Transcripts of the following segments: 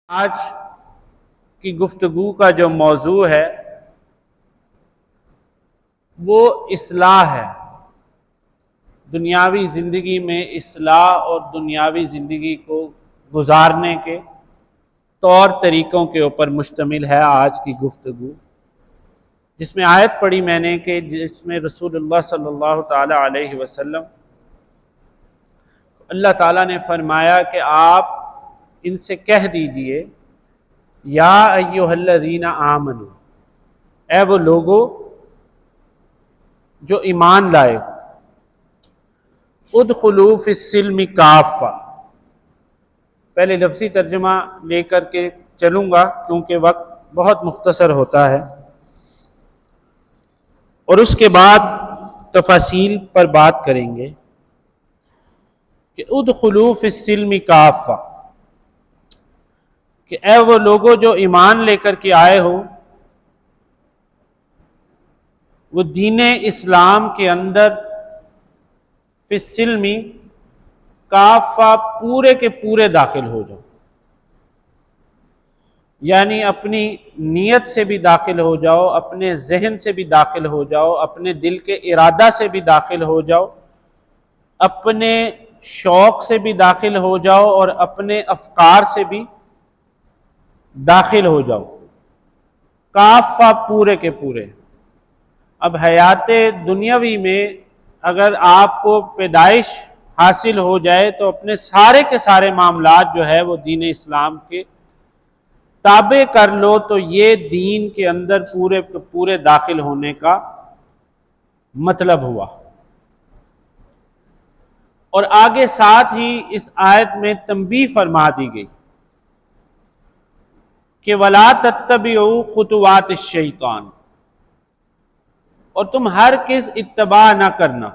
آج کی گفتگو کا جو موضوع ہے وہ اصلاح ہے۔ دنیاوی زندگی میں اصلاح اور دنیاوی زندگی کو گزارنے کے طور طریقوں کے اوپر مشتمل ہے آج کی گفتگو، جس میں آیت پڑھی میں نے کہ جس میں رسول اللہ صلی اللہ تعالی علیہ وسلم اللہ تعالیٰ نے فرمایا کہ آپ ان سے کہہ دیجئے یا ایھا الذین آمنو، اے وہ لوگو جو ایمان لائے، ادخلوا فی السلم کافہ۔ پہلے لفظی ترجمہ لے کر کے چلوں گا کیونکہ وقت بہت مختصر ہوتا ہے، اور اس کے بعد تفاصیل پر بات کریں گے کہ ادخلوا فی السلم کافہ، کہ اے وہ لوگوں جو ایمان لے کر کے آئے ہو، وہ دین اسلام کے اندر فی السلم کافہ پورے کے پورے داخل ہو جاؤ، یعنی اپنی نیت سے بھی داخل ہو جاؤ، اپنے ذہن سے بھی داخل ہو جاؤ، اپنے دل کے ارادہ سے بھی داخل ہو جاؤ، اپنے شوق سے بھی داخل ہو جاؤ، اور اپنے افکار سے بھی داخل ہو جاؤ، کافہ پورے کے پورے۔ اب حیات دنیاوی میں اگر آپ کو پیدائش حاصل ہو جائے تو اپنے سارے کے سارے معاملات جو ہے وہ دین اسلام کے تابع کر لو، تو یہ دین کے اندر پورے کے پورے داخل ہونے کا مطلب ہوا۔ اور آگے ساتھ ہی اس آیت میں تنبیہ فرما دی گئی کہ وَلَا تَتَّبِعُوا خُطُوَاتِ الشَّیطان، اور تم ہرگز اتباع نہ کرنا۔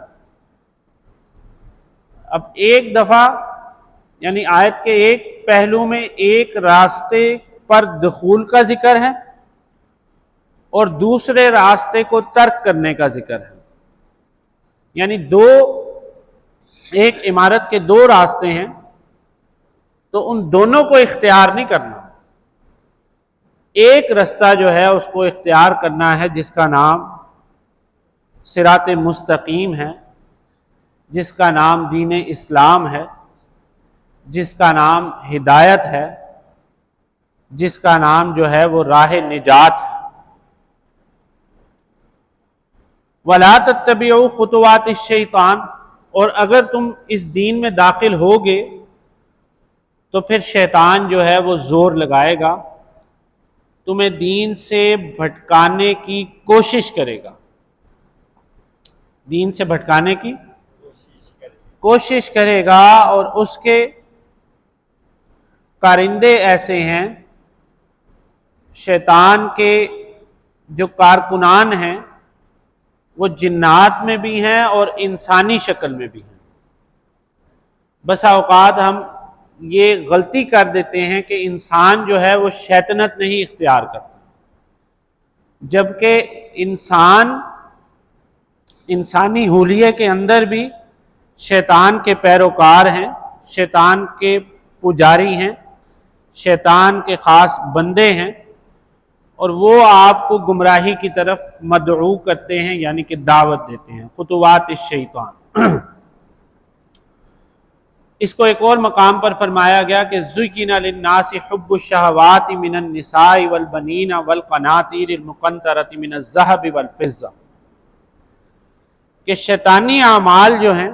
اب ایک دفعہ یعنی آیت کے ایک پہلو میں ایک راستے پر دخول کا ذکر ہے اور دوسرے راستے کو ترک کرنے کا ذکر ہے، یعنی ایک عمارت کے دو راستے ہیں تو ان دونوں کو اختیار نہیں کرنا، ایک رستہ جو ہے اس کو اختیار کرنا ہے جس کا نام صراط مستقیم ہے، جس کا نام دین اسلام ہے، جس کا نام ہدایت ہے، جس کا نام جو ہے وہ راہ نجات ہے۔ وَلَا تَتَّبِعُوا خُطُوَاتِ الشَّیطان، اور اگر تم اس دین میں داخل ہوگے تو پھر شیطان جو ہے وہ زور لگائے گا، تمہیں دین سے بھٹکانے کی کوشش کرے گا، دین سے بھٹکانے کی کوشش کرے گا، اور اس کے کارندے ایسے ہیں، شیطان کے جو کارکنان ہیں وہ جنات میں بھی ہیں اور انسانی شکل میں بھی ہیں۔ بسا اوقات ہم یہ غلطی کر دیتے ہیں کہ انسان جو ہے وہ شیطنت نہیں اختیار کرتا، جبکہ انسانی حلیے کے اندر بھی شیطان کے پیروکار ہیں، شیطان کے پجاری ہیں، شیطان کے خاص بندے ہیں، اور وہ آپ کو گمراہی کی طرف مدعو کرتے ہیں، یعنی کہ دعوت دیتے ہیں۔ خطوات الشیطان، اس کو ایک اور مقام پر فرمایا گیا کہ زُیِّنَ لِلنَّاسِ حُبُّ الشَّہَوَاتِ مِنَ النِّسَاءِ وَالْبَنِینَ وَالْقَنَاطِیرِ الْمُقَنطَرَةِ مِنَ الذَّهَبِ وَالْفِضَّةِ، کہ شیطانی اعمال جو ہیں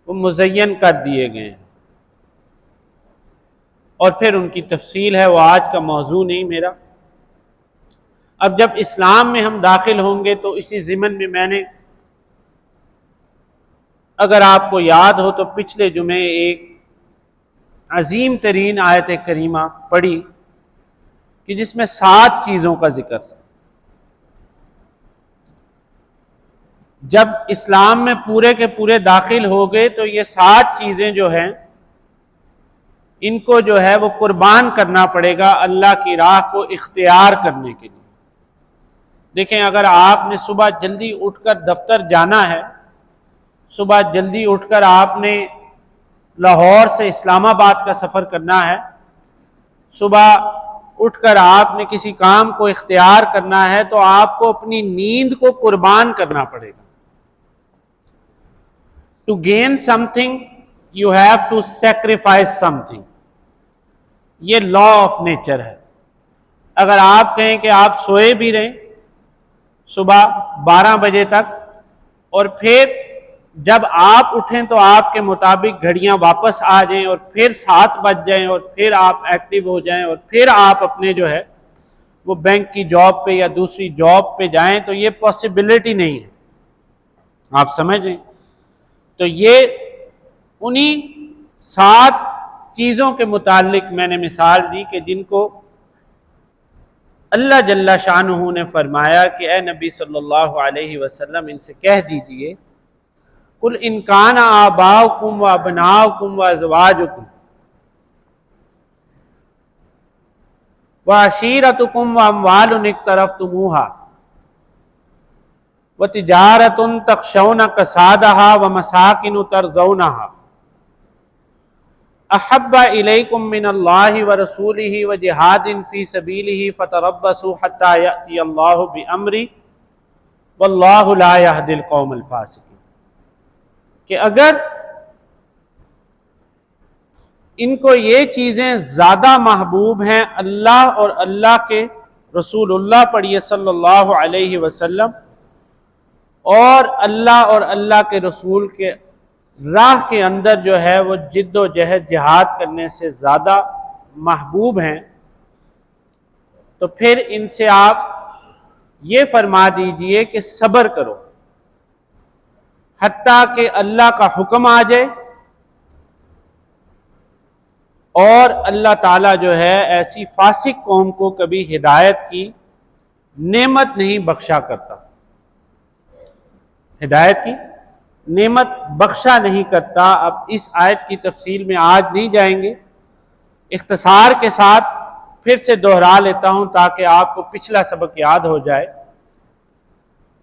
وہ مزین کر دیے گئے ہیں، اور پھر ان کی تفصیل ہے، وہ آج کا موضوع نہیں میرا۔ اب جب اسلام میں ہم داخل ہوں گے تو اسی ضمن میں میں نے، اگر آپ کو یاد ہو تو پچھلے جمعے ایک عظیم ترین آیت کریمہ پڑھی کہ جس میں 7 چیزوں کا ذکر تھا۔ جب اسلام میں پورے کے پورے داخل ہو گئے تو یہ 7 چیزیں جو ہیں ان کو جو ہے وہ قربان کرنا پڑے گا اللہ کی راہ کو اختیار کرنے کے لیے۔ دیکھیں، اگر آپ نے صبح جلدی اٹھ کر دفتر جانا ہے، صبح جلدی اٹھ کر آپ نے لاہور سے اسلام آباد کا سفر کرنا ہے، صبح اٹھ کر آپ نے کسی کام کو اختیار کرنا ہے تو آپ کو اپنی نیند کو قربان کرنا پڑے گا. To gain something you have to sacrifice something. یہ لا آف نیچر ہے. اگر آپ کہیں کہ آپ سوئے بھی رہیں صبح 12 بجے تک اور پھر جب آپ اٹھیں تو آپ کے مطابق گھڑیاں واپس آ جائیں اور پھر 7 بج جائیں اور پھر آپ ایکٹیو ہو جائیں اور پھر آپ اپنے جو ہے وہ بینک کی جاب پہ یا دوسری جاب پہ جائیں تو یہ پاسبلٹی نہیں ہے. آپ سمجھ رہے ہیں؟ تو یہ انہی 7 چیزوں کے متعلق میں نے مثال دی کہ جن کو اللہ جل شانہ نے فرمایا کہ اے نبی صلی اللہ علیہ وسلم ان سے کہہ دیجئے قل ان کان آباؤکم و ابناؤکم و ازواجکم و عشیرتکم و اموال اقترفتموہا و تجارت تخشون کسادہا و مساکن ترضونہا احب الیکم من اللہ ورسولہ وجہاد فی سبیلہ فتربصوا حتی یأتی اللہ بامرہ واللہ لا یہدی القوم الفاسقین. کہ اگر ان کو یہ چیزیں زیادہ محبوب ہیں اللہ اور اللہ کے رسول اللہ پڑھیے صلی اللہ علیہ وسلم اور اللہ اور اللہ کے رسول کے راہ کے اندر جو ہے وہ جد و جہد جہاد کرنے سے زیادہ محبوب ہیں تو پھر ان سے آپ یہ فرما دیجئے کہ صبر کرو حتیٰ کہ اللہ کا حکم آ جائے اور اللہ تعالیٰ جو ہے ایسی فاسق قوم کو کبھی ہدایت کی نعمت نہیں بخشا کرتا. ہدایت کی نعمت بخشا نہیں کرتا. اب اس آیت کی تفصیل میں آج نہیں جائیں گے, اختصار کے ساتھ پھر سے دوہرا لیتا ہوں تاکہ آپ کو پچھلا سبق یاد ہو جائے.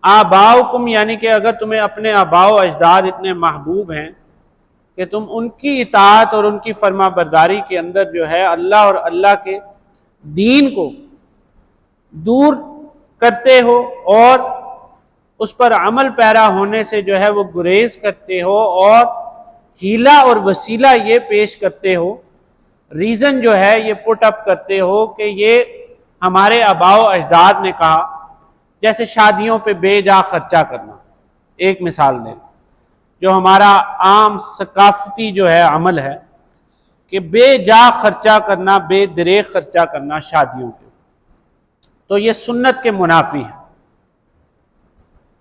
آباؤکم یعنی کہ اگر تمہیں اپنے آباء و اجداد اتنے محبوب ہیں کہ تم ان کی اطاعت اور ان کی فرما برداری کے اندر جو ہے اللہ اور اللہ کے دین کو دور کرتے ہو اور اس پر عمل پیرا ہونے سے جو ہے وہ گریز کرتے ہو اور ہیلہ اور وسیلہ یہ پیش کرتے ہو, ریزن جو ہے یہ پٹ اپ کرتے ہو کہ یہ ہمارے آباء و اجداد نے کہا, جیسے شادیوں پہ بے جا خرچہ کرنا ایک مثال دیں جو ہمارا عام ثقافتی جو ہے عمل ہے کہ بے جا خرچہ کرنا, بے دریغ خرچہ کرنا شادیوں پہ, تو یہ سنت کے منافی ہے.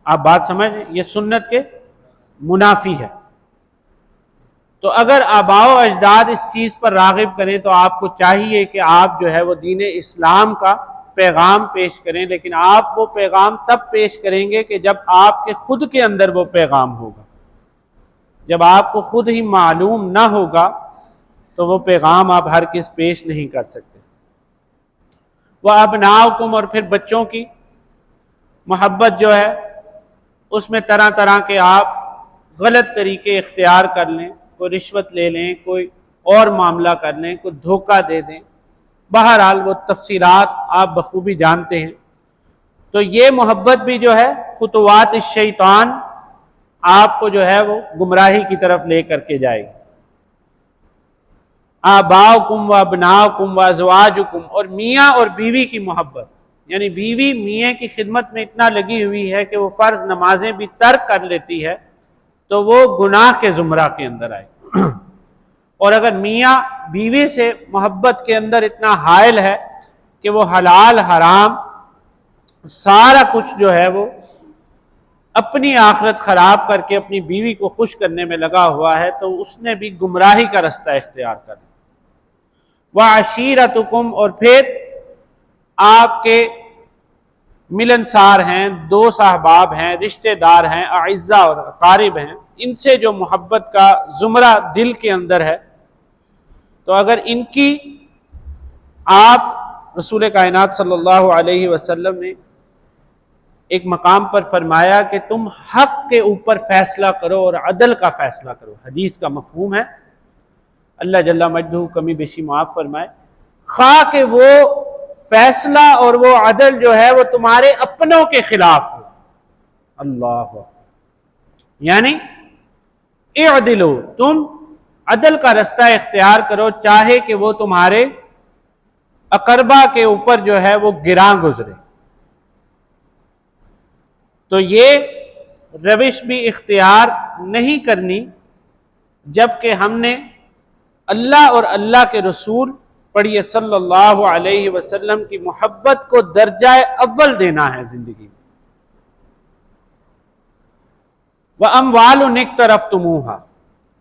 آپ بات سمجھ رہے ہیں, یہ سنت کے منافی ہے. تو اگر آباء و اجداد اس چیز پر راغب کریں تو آپ کو چاہیے کہ آپ جو ہے وہ دین اسلام کا پیغام پیش کریں, لیکن آپ وہ پیغام تب پیش کریں گے کہ جب آپ کے خود کے اندر وہ پیغام ہوگا. جب آپ کو خود ہی معلوم نہ ہوگا تو وہ پیغام آپ ہر کس پیش نہیں کر سکتے. وَأَبْنَاؤُكُمْ اور پھر بچوں کی محبت جو ہے اس میں طرح طرح کے آپ غلط طریقے اختیار کر لیں, کوئی رشوت لے لیں, کوئی اور معاملہ کر لیں, کوئی دھوکہ دے دیں, بہرحال وہ تفصیلات آپ بخوبی جانتے ہیں. تو یہ محبت بھی جو ہے خطوات الشیطان آپ کو جو ہے وہ گمراہی کی طرف لے کر کے جائے گی. آباؤکم و ابناؤکم و ازواجکم اور میاں اور بیوی کی محبت, یعنی بیوی میاں کی خدمت میں اتنا لگی ہوئی ہے کہ وہ فرض نمازیں بھی ترک کر لیتی ہے تو وہ گناہ کے زمرہ کے اندر آئے. اور اگر میاں بیوی سے محبت کے اندر اتنا حائل ہے کہ وہ حلال حرام سارا کچھ جو ہے وہ اپنی آخرت خراب کر کے اپنی بیوی کو خوش کرنے میں لگا ہوا ہے تو اس نے بھی گمراہی کا رستہ اختیار کر لیا. وَعَشِيرَتُكُمْ اور پھر آپ کے ملنسار ہیں, دوست احباب ہیں, رشتہ دار ہیں, اعزاء اور اقارب ہیں, ان سے جو محبت کا زمرہ دل کے اندر ہے تو اگر ان کی آپ رسول کائنات صلی اللہ علیہ وسلم نے ایک مقام پر فرمایا کہ تم حق کے اوپر فیصلہ کرو اور عدل کا فیصلہ کرو. حدیث کا مفہوم ہے, اللہ جل مجدہ کمی بیشی معاف فرمائے, خواہ کہ وہ فیصلہ اور وہ عدل جو ہے وہ تمہارے اپنوں کے خلاف ہو. اللہ، یعنی اعدلو، تم عدل کا رستہ اختیار کرو، چاہے کہ وہ تمہارے اقربا کے اوپر جو ہے وہ گراں گزرے. تو یہ روش بھی اختیار نہیں کرنی جبکہ ہم نے اللہ اور اللہ کے رسول پڑھیے صلی اللہ علیہ وسلم کی محبت کو درجہ اول دینا ہے زندگی میں. وَأَمْوَالٌ اقْتَرَفْتُمُوهَا،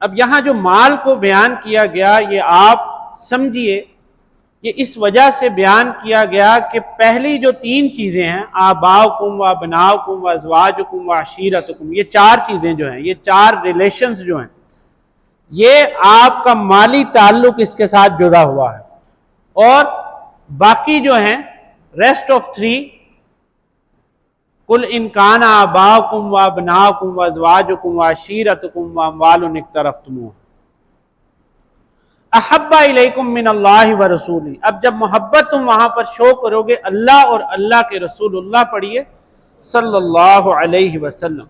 اب یہاں جو مال کو بیان کیا گیا یہ آپ سمجھیے، یہ اس وجہ سے بیان کیا گیا کہ پہلی جو تین چیزیں ہیں، آباؤکم وابناؤکم وازواجکم وعشیرتکم، یہ چار چیزیں جو ہیں، یہ چار ریلیشنز جو ہیں، یہ آپ کا مالی تعلق اس کے ساتھ جڑا ہوا ہے. اور باقی جو ہیں ریسٹ آف تھری، قُلْ إِنْ كَانَ آبَاؤُكُمْ وَأَبْنَاؤُكُمْ وَأَزْوَاجُكُمْ وَعَشِيرَتُكُمْ وَأَمْوَالٌ اقْتَرَفْتُمُوهَا أَحَبَّ إِلَيْكُمْ مِنَ اللَّهِ وَرَسُولِهِ. اب جب محبت تم وہاں پر شو کرو گے اللہ اور اللہ کے رسول، اللہ پڑھیے صلی اللہ علیہ وسلم،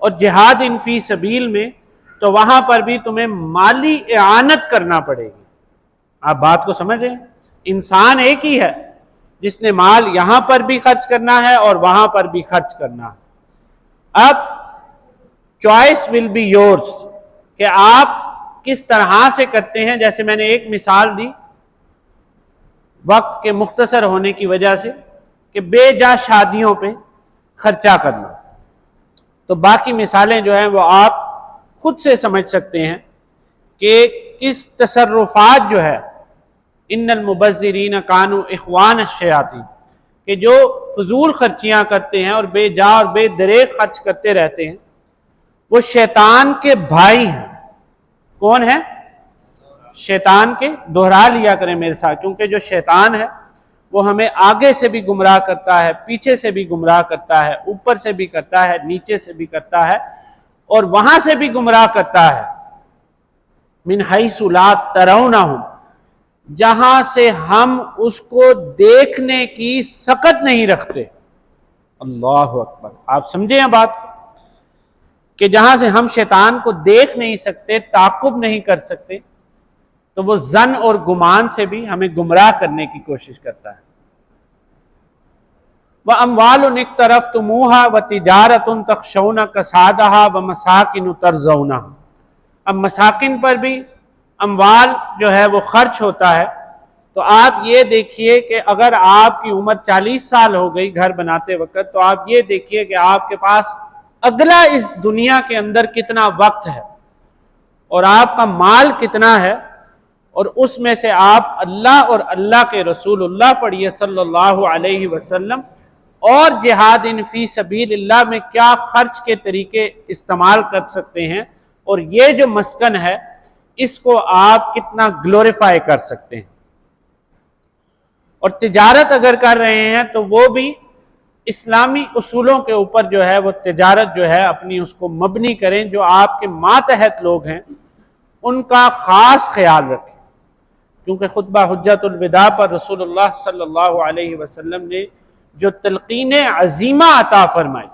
اور جہاد فی سبیل میں، تو وہاں پر بھی تمہیں مالی اعانت کرنا پڑے گی. آپ بات کو سمجھ رہے ہیں؟ انسان ایک ہی ہے جس نے مال یہاں پر بھی خرچ کرنا ہے اور وہاں پر بھی خرچ کرنا ہے. اب چوائس ول بی یورز کہ آپ کس طرح سے کرتے ہیں. جیسے میں نے ایک مثال دی وقت کے مختصر ہونے کی وجہ سے کہ بے جا شادیوں پہ خرچہ کرنا، تو باقی مثالیں جو ہیں وہ آپ خود سے سمجھ سکتے ہیں کہ کس تصرفات جو ہے ان المبذرین کانوا اخوان الشیاطین، کہ جو فضول خرچیاں کرتے ہیں اور بے جا اور بے دریغ خرچ کرتے رہتے ہیں، وہ شیطان کے بھائی ہیں. کون ہیں؟ شیطان کے. دہرا لیا کریں میرے ساتھ، کیونکہ جو شیطان ہے وہ ہمیں آگے سے بھی گمراہ کرتا ہے، پیچھے سے بھی گمراہ کرتا ہے، اوپر سے بھی کرتا ہے، نیچے سے بھی کرتا ہے، اور وہاں سے بھی گمراہ کرتا ہے. من حیث لا ترونہم، جہاں سے ہم اس کو دیکھنے کی سکت نہیں رکھتے. اللہ اکبر. آپ سمجھیں یہ بات کہ جہاں سے ہم شیطان کو دیکھ نہیں سکتے، تعقب نہیں کر سکتے، تو وہ ظن اور گمان سے بھی ہمیں گمراہ کرنے کی کوشش کرتا ہے. وَأَمْوَالٌ اقْتَرَفْتُمُوهَا وَتِجَارَةٌ تَخْشَوْنَ كَسَادَهَا وَمَسَاكِنُ تَرْضَوْنَهَا. اب مساکن پر بھی اموال جو ہے وہ خرچ ہوتا ہے. تو آپ یہ دیکھیے کہ اگر آپ کی عمر 40 سال ہو گئی گھر بناتے وقت، تو آپ یہ دیکھیے کہ آپ کے پاس اگلا اس دنیا کے اندر کتنا وقت ہے اور آپ کا مال کتنا ہے، اور اس میں سے آپ اللہ اور اللہ کے رسول، اللہ پڑھیے صلی اللہ علیہ وسلم، اور جہاد فی سبیل اللہ میں کیا خرچ کے طریقے استعمال کر سکتے ہیں، اور یہ جو مسکن ہے اس کو آپ کتنا گلوریفائی کر سکتے ہیں. اور تجارت اگر کر رہے ہیں تو وہ بھی اسلامی اصولوں کے اوپر جو ہے وہ تجارت جو ہے اپنی اس کو مبنی کریں. جو آپ کے ماتحت لوگ ہیں ان کا خاص خیال رکھیں، کیونکہ خطبہ حجت الوداع پر رسول اللہ صلی اللہ علیہ وسلم نے جو تلقین عظیمہ عطا فرمائی،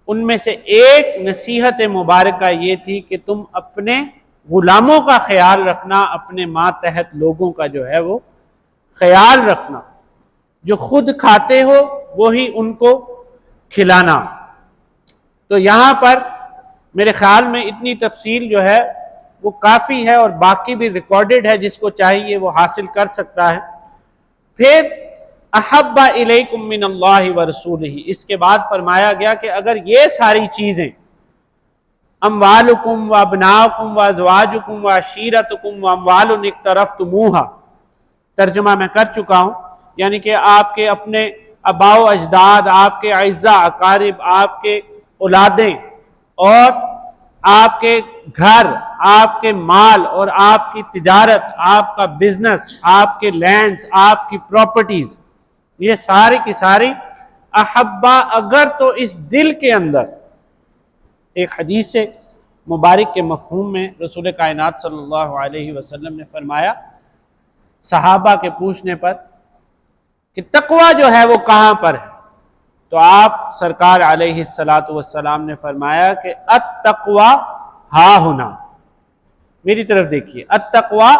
ان میں سے ایک نصیحت مبارکہ یہ تھی کہ تم اپنے غلاموں کا خیال رکھنا، اپنے ماتحت لوگوں کا جو ہے وہ خیال رکھنا، جو خود کھاتے ہو وہی ان کو کھلانا. تو یہاں پر میرے خیال میں اتنی تفصیل جو ہے وہ کافی ہے، اور باقی بھی ریکارڈڈ ہے، جس کو چاہیے وہ حاصل کر سکتا ہے. پھر احب الیکم من اللہ ورسولہ، اس کے بعد فرمایا گیا کہ اگر یہ ساری چیزیں اموالکم وابناؤکم وازواجکم وعشیرتکم واموال اقترفتموہا، ترجمہ میں کر چکا ہوں، یعنی کہ آپ کے اپنے آباء و اجداد، آپ کے اعزاء اقارب، آپ کے اولادیں، اور آپ کے گھر، آپ کے مال، اور آپ کی تجارت، آپ کا بزنس، آپ کے لینڈز، آپ کی پراپرٹیز، یہ ساری کی ساری احبا، اگر تو اس دل کے اندر، ایک حدیث مبارک کے مفہوم میں رسول کائنات صلی اللہ علیہ وسلم نے فرمایا صحابہ کے پوچھنے پر کہ تقوی جو ہے وہ کہاں پر ہے، تو آپ سرکار علیہ الصلاۃ والسلام نے فرمایا کہ التقوی ہا ہنا، میری طرف دیکھیے، التقوی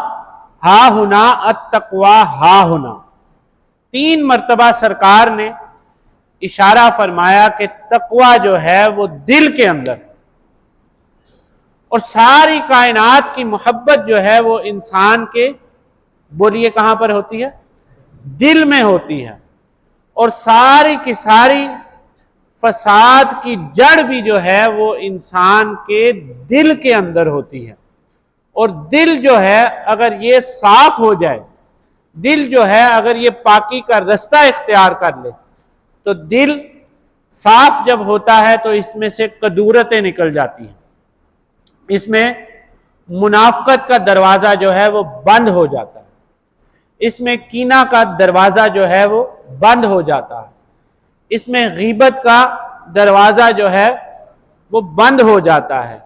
ہا ہنا، التقوی ہا ہنا، 3 مرتبہ سرکار نے اشارہ فرمایا کہ تقوی جو ہے وہ دل کے اندر، اور ساری کائنات کی محبت جو ہے وہ انسان کے، بولیے کہاں پر ہوتی ہے؟ دل میں ہوتی ہے، اور ساری کی ساری فساد کی جڑ بھی جو ہے وہ انسان کے دل کے اندر ہوتی ہے، اور دل جو ہے اگر یہ صاف ہو جائے، دل جو ہے اگر یہ پاکی کا رستہ اختیار کر لے، تو دل صاف جب ہوتا ہے تو اس میں سے کدورتیں نکل جاتی ہیں، اس میں منافقت کا دروازہ جو ہے وہ بند ہو جاتا ہے، اس میں کینہ کا دروازہ جو ہے وہ بند ہو جاتا ہے، اس میں غیبت کا دروازہ جو ہے وہ بند ہو جاتا ہے۔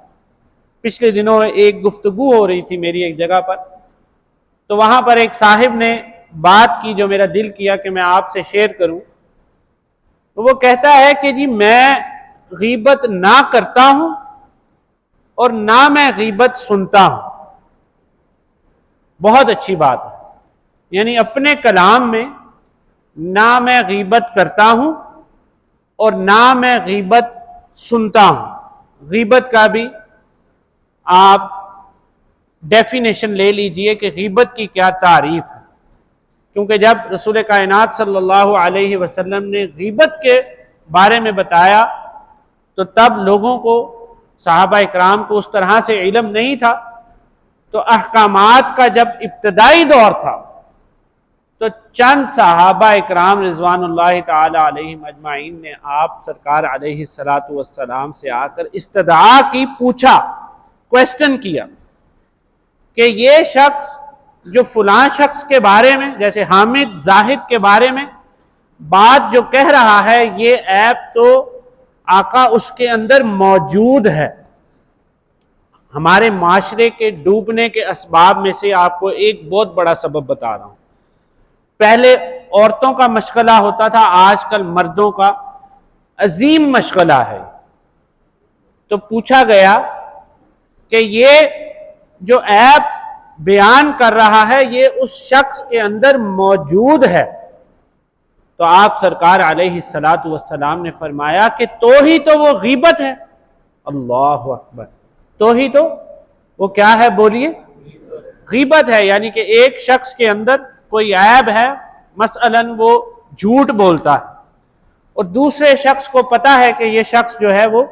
پچھلے دنوں ایک گفتگو ہو رہی تھی میری ایک جگہ پر، تو وہاں پر ایک صاحب نے بات کی جو میرا دل کیا کہ میں آپ سے شیئر کروں۔ تو وہ کہتا ہے کہ جی میں غیبت نہ کرتا ہوں اور نہ میں غیبت سنتا ہوں۔ بہت اچھی بات ہے، یعنی اپنے کلام میں نہ میں غیبت کرتا ہوں اور نہ میں غیبت سنتا ہوں۔ غیبت کا بھی آپ ڈیفینیشن لے لیجئے کہ غیبت کی کیا تعریف ہے، کیونکہ جب رسول کائنات صلی اللہ علیہ وسلم نے غیبت کے بارے میں بتایا تو تب لوگوں کو، صحابہ اکرام کو اس طرح سے علم نہیں تھا، تو احکامات کا جب ابتدائی دور تھا تو چند صحابہ اکرام رضوان اللہ تعالی علیہم اجمعین نے آپ سرکار علیہ الصلاۃ والسلام سے آ کر استدعا کی، پوچھا، کویسچن کیا کہ یہ شخص جو فلاں شخص کے بارے میں، جیسے حامد زاہد کے بارے میں بات جو کہہ رہا ہے، یہ عیب تو آقا اس کے اندر موجود ہے۔ ہمارے معاشرے کے ڈوبنے کے اسباب میں سے آپ کو ایک بہت بڑا سبب بتا رہا ہوں۔ پہلے عورتوں کا مشغلہ ہوتا تھا، آج کل مردوں کا عظیم مشغلہ ہے۔ تو پوچھا گیا کہ یہ جو عیب بیان کر رہا ہے یہ اس شخص کے اندر موجود ہے، تو آپ سرکار علیہ الصلاۃ والسلام نے فرمایا کہ تو ہی تو وہ غیبت ہے۔ اللہ اکبر، تو ہی تو وہ کیا ہے؟ بولیے، غیبت ہے، یعنی کہ ایک شخص کے اندر کوئی عیب ہے، مثلاً وہ جھوٹ بولتا ہے اور دوسرے شخص کو پتا ہے کہ یہ شخص جو ہے وہ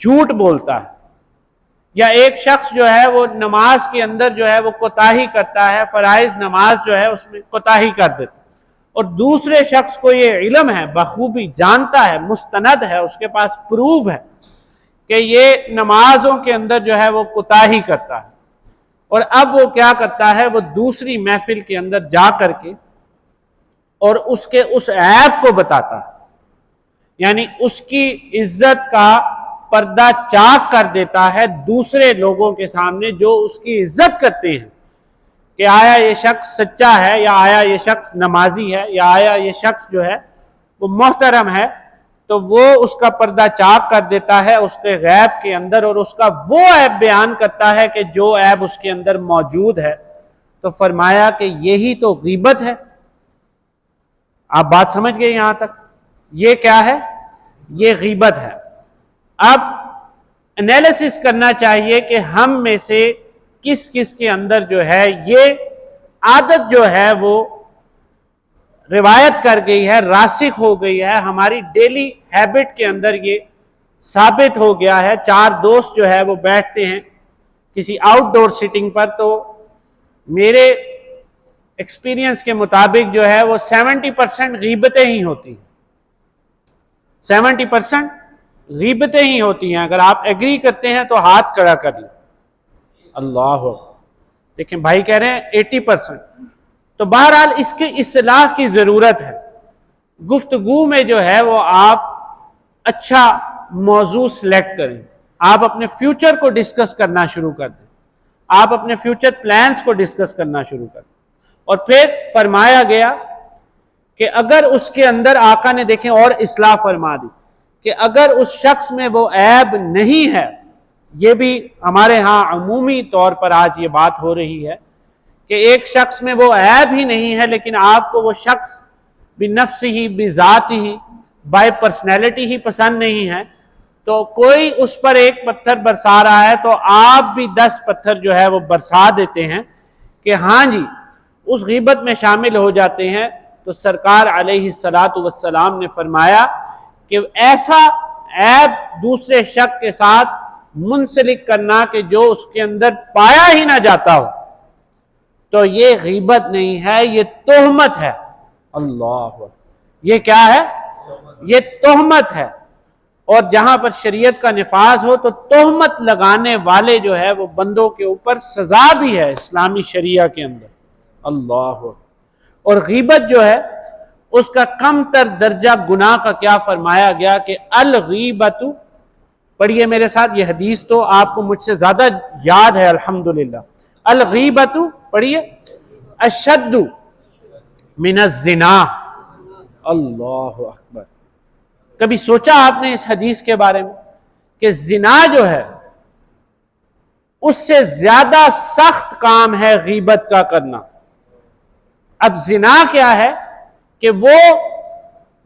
جھوٹ بولتا ہے، یا ایک شخص جو ہے وہ نماز کے اندر جو ہے وہ کوتاہی کرتا ہے، فرائض نماز جو ہے اس میں کوتاہی کر دیتا ہے، اور دوسرے شخص کو یہ علم ہے، بخوبی جانتا ہے، مستند ہے، اس کے پاس پروف ہے کہ یہ نمازوں کے اندر جو ہے وہ کوتاہی کرتا ہے، اور اب وہ کیا کرتا ہے، وہ دوسری محفل کے اندر جا کر کے اور اس کے اس عیب کو بتاتا ہے، یعنی اس کی عزت کا پردہ چاک کر دیتا ہے دوسرے لوگوں کے سامنے جو اس کی عزت کرتے ہیں، کہ آیا یہ شخص سچا ہے، یا آیا یہ شخص نمازی ہے، یا آیا یہ شخص جو ہے وہ محترم ہے، تو وہ اس کا پردہ چاک کر دیتا ہے اس کے غیب کے اندر، اور اس کا وہ عیب بیان کرتا ہے کہ جو عیب اس کے اندر موجود ہے۔ تو فرمایا کہ یہی تو غیبت ہے۔ آپ بات سمجھ گئے یہاں تک؟ یہ کیا ہے؟ یہ غیبت ہے۔ اب انالیسس کرنا چاہیے کہ ہم میں سے کس کس کے اندر جو ہے یہ عادت جو ہے وہ روایت کر گئی ہے، راسخ ہو گئی ہے، ہماری ڈیلی ہیبٹ کے اندر یہ ثابت ہو گیا ہے۔ 4 دوست جو ہے وہ بیٹھتے ہیں کسی آؤٹ ڈور سیٹنگ پر، تو میرے ایکسپیرینس کے مطابق جو ہے وہ 70% غیبتیں ہی ہوتی ہیں، 70% غیبتیں ہی ہوتی ہیں۔ اگر آپ ایگری کرتے ہیں تو ہاتھ کھڑا کر لیں۔ اللہ، لیکن بھائی کہہ رہے ہیں 80%۔ تو بہرحال اس کی اصلاح کی ضرورت ہے۔ گفتگو میں جو ہے وہ آپ اچھا موضوع سلیکٹ کریں، آپ اپنے فیوچر کو ڈسکس کرنا شروع کر دیں، آپ اپنے فیوچر پلانز کو ڈسکس کرنا شروع کر دیں۔ اور پھر فرمایا گیا کہ اگر اس کے اندر، آقا نے دیکھیں اور اصلاح فرما دی کہ اگر اس شخص میں وہ عیب نہیں ہے، یہ بھی ہمارے ہاں عمومی طور پر آج یہ بات ہو رہی ہے کہ ایک شخص میں وہ عیب ہی نہیں ہے، لیکن آپ کو وہ شخص بنفس ہی، بذات ہی، بائی پرسنالٹی ہی پسند نہیں ہے، تو کوئی اس پر ایک پتھر برسا رہا ہے تو آپ بھی 10 پتھر جو ہے وہ برسا دیتے ہیں کہ ہاں جی اس غیبت میں شامل ہو جاتے ہیں۔ تو سرکار علیہ السلام نے فرمایا کہ ایسا عیب دوسرے شخص کے ساتھ منسلک کرنا کہ جو اس کے اندر پایا ہی نہ جاتا ہو، تو یہ غیبت نہیں ہے، یہ تہمت ہے۔ اللہ، یہ کیا ہے؟ یہ تہمت ہے۔ اور جہاں پر شریعت کا نفاذ ہو تو تہمت لگانے والے جو ہے وہ بندوں کے اوپر سزا بھی ہے اسلامی شریعہ کے اندر۔ اللہ، اور غیبت جو ہے اس کا کم تر درجہ گناہ کا کیا فرمایا گیا کہ الغیبت، پڑھیے میرے ساتھ یہ حدیث تو آپ کو مجھ سے زیادہ یاد ہے الحمدللہ۔ الغیبت، پڑھیے، اشد من الزنا۔ اللہ اکبر، کبھی سوچا آپ نے اس حدیث کے بارے میں کہ زنا جو ہے اس سے زیادہ سخت کام ہے غیبت کا کرنا؟ اب زنا کیا ہے کہ وہ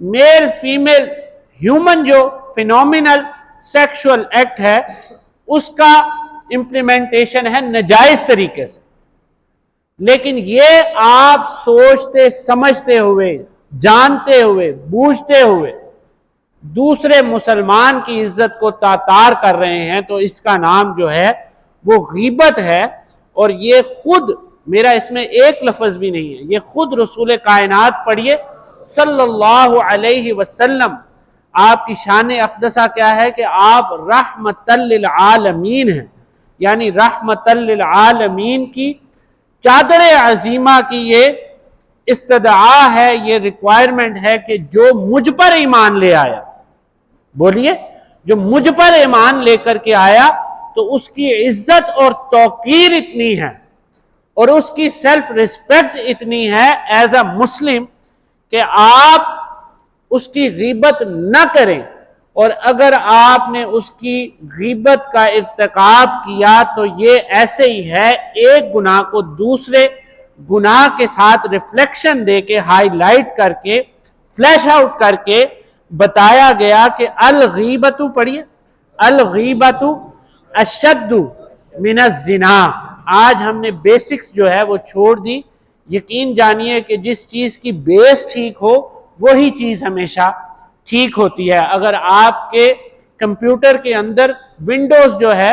میل فیمیل ہیومن جو فینومینل سیکشول ایکٹ ہے اس کا امپلیمنٹیشن ہے ناجائز طریقے سے، لیکن یہ آپ سوچتے سمجھتے ہوئے، جانتے ہوئے، بوجھتے ہوئے دوسرے مسلمان کی عزت کو تاتار کر رہے ہیں، تو اس کا نام جو ہے وہ غیبت ہے۔ اور یہ خود، میرا اس میں ایک لفظ بھی نہیں ہے، یہ خود رسول کائنات پڑھیے صلی اللہ علیہ وسلم، آپ کی شان اقدسہ کیا ہے کہ آپ رحمت للعالمین ہیں، یعنی رحمت للعالمین کی چادر عظیمہ کی یہ استدعا ہے، یہ ریکوائرمنٹ ہے کہ جو مجھ پر ایمان لے آیا، بولیے، جو مجھ پر ایمان لے کر کے آیا تو اس کی عزت اور توقیر اتنی ہے اور اس کی سیلف ریسپیکٹ اتنی ہے ایز اے مسلم کہ آپ اس کی غیبت نہ کریں، اور اگر آپ نے اس کی غیبت کا ارتکاب کیا تو یہ ایسے ہی ہے ایک گناہ کو دوسرے گناہ کے ساتھ ریفلیکشن دے کے، ہائی لائٹ کر کے، فلیش آؤٹ کر کے بتایا گیا کہ الغیبت، پڑھیے، الغیبت اشد من الزنا۔ آج ہم نے بیسکس جو ہے وہ چھوڑ دی۔ یقین جانیے کہ جس چیز کی بیس ٹھیک ہو وہی چیز ہمیشہ ٹھیک ہوتی ہے۔ اگر آپ کے کمپیوٹر کے اندر ونڈوز جو ہے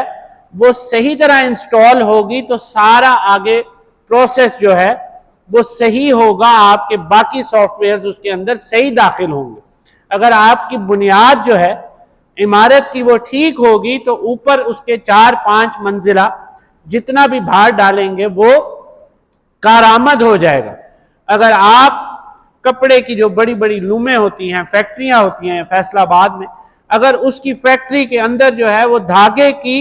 وہ صحیح طرح انسٹال ہوگی تو سارا آگے پروسیس جو ہے وہ صحیح ہوگا، آپ کے باقی سافٹ ویئرز اس کے اندر صحیح داخل ہوں گے۔ اگر آپ کی بنیاد جو ہے عمارت کی وہ ٹھیک ہوگی تو اوپر اس کے 4-5 منزلہ جتنا بھی بھار ڈالیں گے وہ کارآمد ہو جائے گا۔ اگر آپ کپڑے کی جو بڑی بڑی لومیں ہوتی ہیں، فیکٹریاں ہوتی ہیں فیصل آباد میں، اگر اس کی فیکٹری کے اندر جو ہے وہ دھاگے کی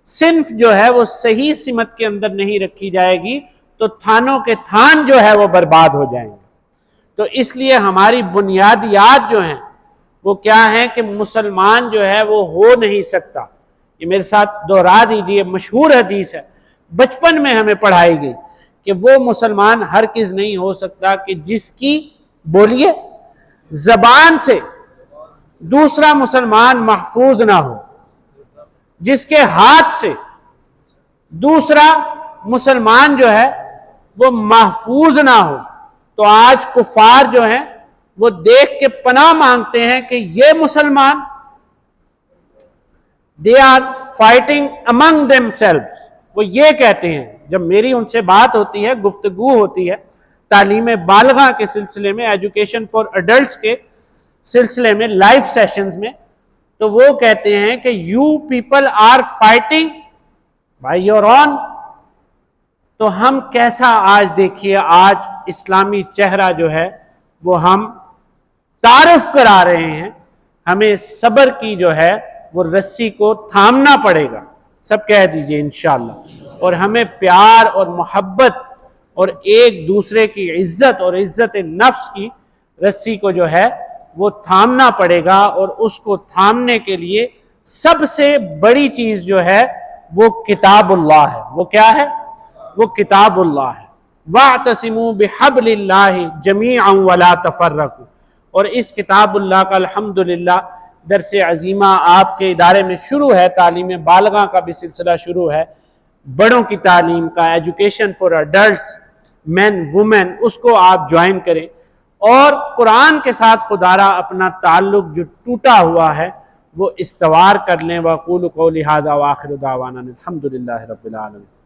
صنف جو ہے وہ صحیح سمت کے اندر نہیں رکھی جائے گی تو تھانوں کے تھان جو ہے وہ برباد ہو جائیں گے۔ تو اس لیے ہماری بنیادیات جو ہیں وہ کیا ہیں کہ مسلمان جو ہے وہ ہو نہیں سکتا۔ یہ میرے ساتھ دوہرا دیجئے، مشہور حدیث ہے، بچپن میں ہمیں پڑھائی گئی کہ وہ مسلمان ہرگز نہیں ہو سکتا کہ جس کی، بولیے، زبان سے دوسرا مسلمان محفوظ نہ ہو، جس کے ہاتھ سے دوسرا مسلمان جو ہے وہ محفوظ نہ ہو۔ تو آج کفار جو ہیں وہ دیکھ کے پناہ مانگتے ہیں کہ یہ مسلمان، they are fighting among themselves، وہ یہ کہتے ہیں، جب میری ان سے بات ہوتی ہے، گفتگو ہوتی ہے تعلیم بالغاہ کے سلسلے میں، ایجوکیشن فار ایڈلٹس کے سلسلے میں، لائیو سیشنز میں، تو وہ کہتے ہیں کہ you people are fighting by your own۔ تو ہم کیسا آج دیکھیے، آج اسلامی چہرہ جو ہے وہ ہم تعارف کرا رہے ہیں۔ ہمیں صبر کی جو ہے وہ رسی کو تھامنا پڑے گا، سب کہہ دیجئے انشاءاللہ، اور ہمیں پیار اور محبت اور ایک دوسرے کی عزت اور عزت نفس کی رسی کو جو ہے وہ تھامنا پڑے گا، اور اس کو تھامنے کے لیے سب سے بڑی چیز جو ہے وہ کتاب اللہ ہے۔ وہ کیا ہے؟ وہ کتاب اللہ ہے۔ وَاعْتَصِمُوا بِحَبْلِ اللَّهِ جَمِيعًا وَلَا تَفَرَّقُوا۔ اور اس کتاب اللہ کا الحمدللہ درس عظیمہ آپ کے ادارے میں شروع ہے، تعلیم بالغاہ کا بھی سلسلہ شروع ہے، بڑوں کی تعلیم کا، education for adults, men women, اس کو آپ جوائن کریں، اور قرآن کے ساتھ خدارہ اپنا تعلق جو ٹوٹا ہوا ہے وہ استوار کر لیں۔ وَأَقُولُ قَوْلِي هَذَا وَآخِرُ دَعْوَانَا الْحَمْدُ لِلَّهِ رَبِّ الْعَالَمِينَ۔